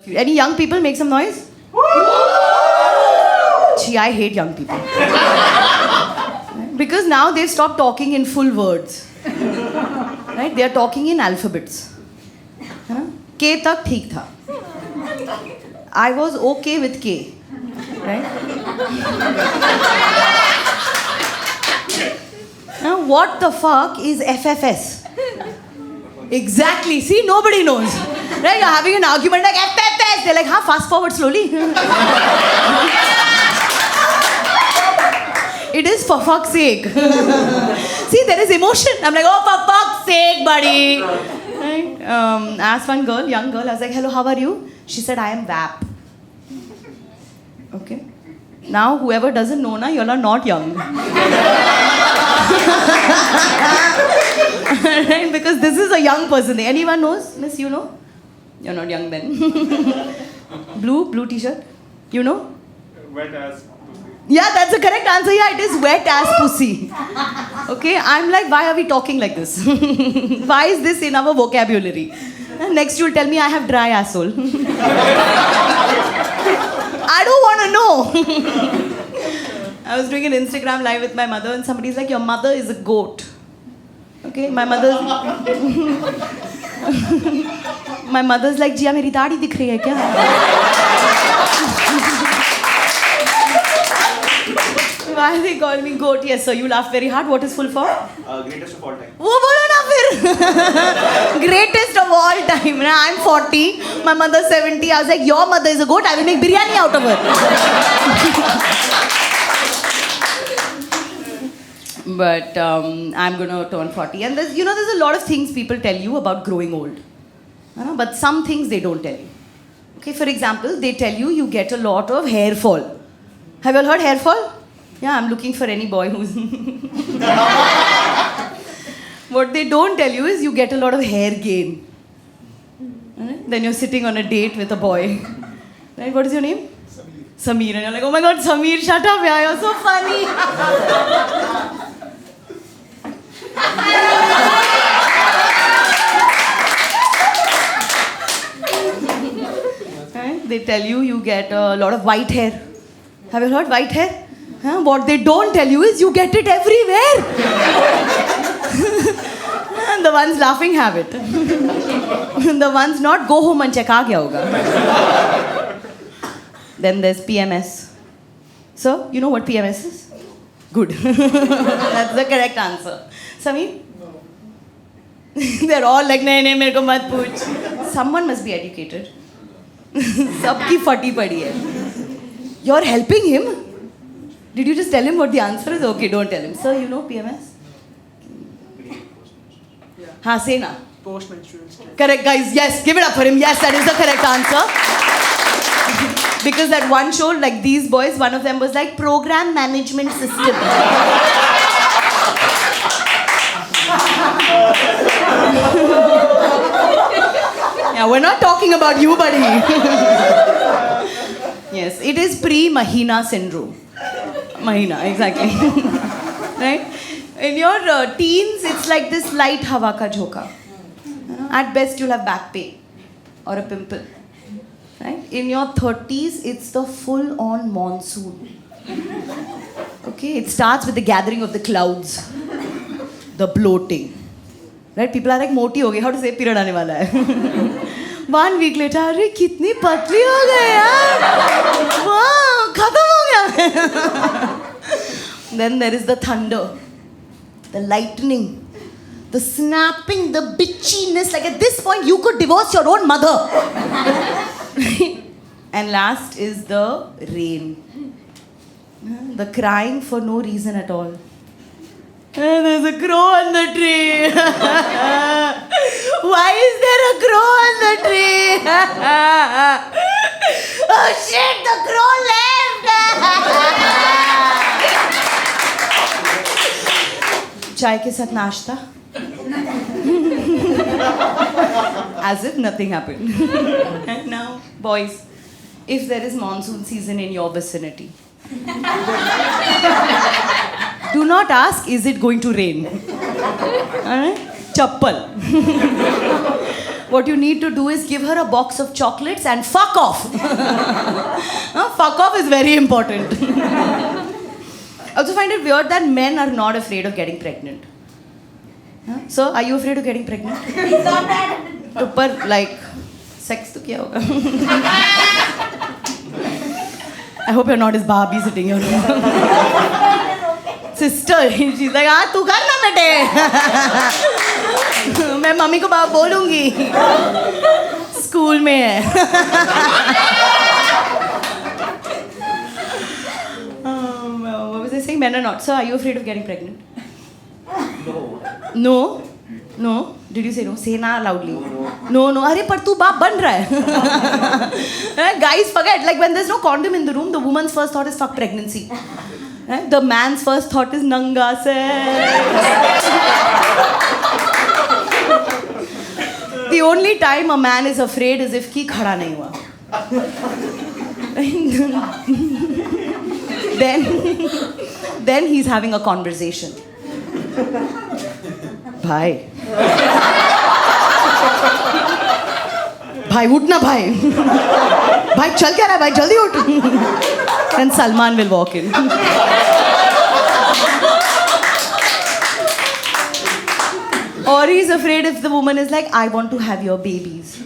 Any young people make some noise? Gee, I hate young people. Because now they've stopped talking in full words. Right? They are talking in alphabets. K tak theek tha. I was okay with K. Right? Now, what the fuck is FFS? Exactly. See, nobody knows. Right? You're having an argument like FFS. They're like, fast forward slowly. It is for fuck's sake. See, there is emotion. I'm like, oh, for fuck's sake, buddy. Right? Asked one girl, young girl, I was like, hello, how are you? She said, I am VAP. Okay. Now, whoever doesn't know, you all are not young. Right? Because this is a young person. Anyone knows? Miss, you know? You're not young then. Blue t-shirt. You know? Wet ass pussy. Yeah, that's the correct answer. Yeah, it is wet ass pussy. Okay, I'm like, why are we talking like this? Why is this in our vocabulary? And next you'll tell me I have dry asshole. I don't want to know. I was doing an Instagram live with my mother and somebody's like, your mother is a goat. Okay, my mother's like, Jia, meri daadi dikh rahi hai kya? Why they call me goat? Yes, sir, you laugh very hard. What is full form? Greatest of all time. वो बोलो ना फिर. Greatest of all time. I'm 40. My mother's 70. I was like, your mother is a goat. I will make biryani out of her. But I'm going to turn 40. And there's a lot of things people tell you about growing old. But some things they don't tell you. Okay, for example, they tell you get a lot of hair fall. Have you all heard hair fall? Yeah, I'm looking for any boy who's... What they don't tell you is you get a lot of hair gain. Right? Then you're sitting on a date with a boy. Right? What is your name? Sameer. And you're like, oh my God, Sameer, shut up, yeah, you're so funny. Right? They tell you get a lot of white hair. Have you heard white hair? What they don't tell you is you get it everywhere. And the ones laughing have it. The ones not go home and check aa gaya hoga. Then there's PMS. So, you know what PMS is? Good. That's the correct answer. Sameer? No. They're all like, nahi, mere ko mat pooch. Someone must be educated. Sabki fati padi hai. You're helping him? Did you just tell him what the answer is? Okay, don't tell him. Sir, you know PMS? Yeah. Say na. Post-menstrual stress. Correct, guys. Yes, give it up for him. Yes, that is the correct answer. Because that one show, like these boys, one of them was like, program management system. Yeah, we're not talking about you, buddy. Yes, it is pre-Mahina syndrome. Mahina, exactly. Right? In your teens, it's like this light hawa ka jhoka. At best, you'll have back pain or a pimple. Right? In your 30s, it's the full-on monsoon. Okay? It starts with the gathering of the clouds. The bloating. Right? People are like, moti ho gayi. How to say period aane wala hai. 1 week later, अरे कितनी पतली हो गई यार. Wow, खत्म हो गया. Then there is the thunder, the lightning, the snapping, the bitchiness. Like at this point, you could divorce your own mother. And last is the rain. The crying for no reason at all. And there's a crow on the tree. Why is there a crow on the tree? Oh shit, the crow left. Chai ke sath nashta. As if nothing happened. And now, boys, if there is monsoon season in your vicinity, do not ask, is it going to rain? Alright? Chappal. what you need to do is give her a box of chocolates and fuck off. Fuck off is very important. I also find it weird that men are not afraid of getting pregnant. So, are you afraid of getting pregnant? It's not that. तो पर like sex तो क्या होगा? I hope you're not his Barbie sitting here. Sister, she's like, हाँ तू कर ना बेटे. मैं मम्मी को बाप बोलूँगी. स्कूल में है. What was I saying? Men are not. So, are you afraid of getting pregnant? No. No? Did you say no? Say na loudly. No. अरे पर तू बाप बन रहा है. Guys forget, like when there's no condom in the room, the woman's first thought is fuck pregnancy. The man's first thought is nanga sex. The only time a man is afraid is if कि खड़ा नहीं हुआ. Then he's having a conversation. भाई उठ ना भाई चल क्या रहा है भाई जल्दी उठ. Then Salman will walk in. Or he's afraid if the woman is like, I want to have your babies.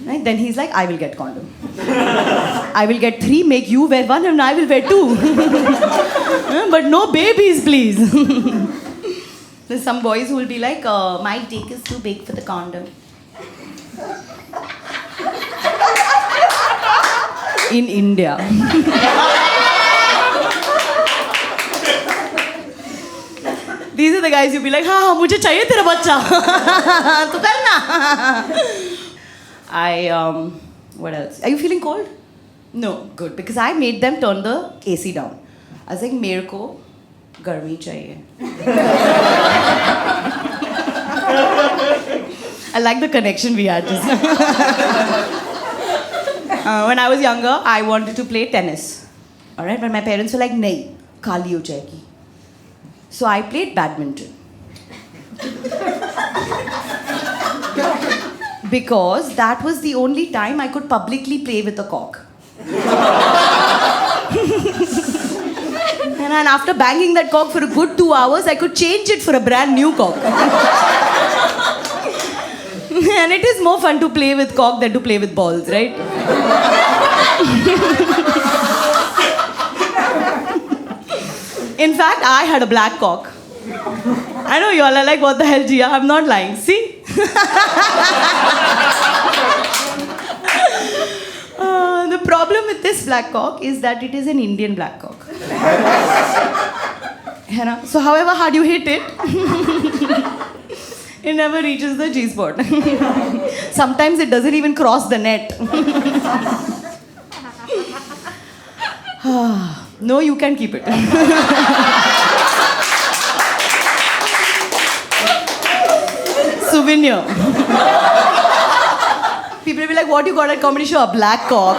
Right? Then he's like, I will get condom. I will get 3, make you wear 1 and I will wear 2. But no babies, please. There's some boys who will be like, my dick is too big for the condom. In India. These are the guys you'll be like, हाँ मुझे चाहिए तेरा बच्चा. तू करना. What else? Are you feeling cold? No, good. Because I made them turn the AC down. I was like, मेरे को गर्मी चाहिए. I like the connection we had just now. When I was younger, I wanted to play tennis. Alright, but my parents were like, नहीं, काली हो जाएगी. So I played badminton. Because that was the only time I could publicly play with a cock. And after banging that cock for a good 2 hours, I could change it for a brand new cock. And it is more fun to play with cock than to play with balls, right? In fact, I had a black cock. I know you all are like, what the hell, Jia? I'm not lying. See? The problem with this black cock is that it is an Indian black cock. So however hard you hit it, it never reaches the G-spot. Sometimes it doesn't even cross the net. No, you can keep it. Souvenir. People will be like, what you got at comedy show? A black cock.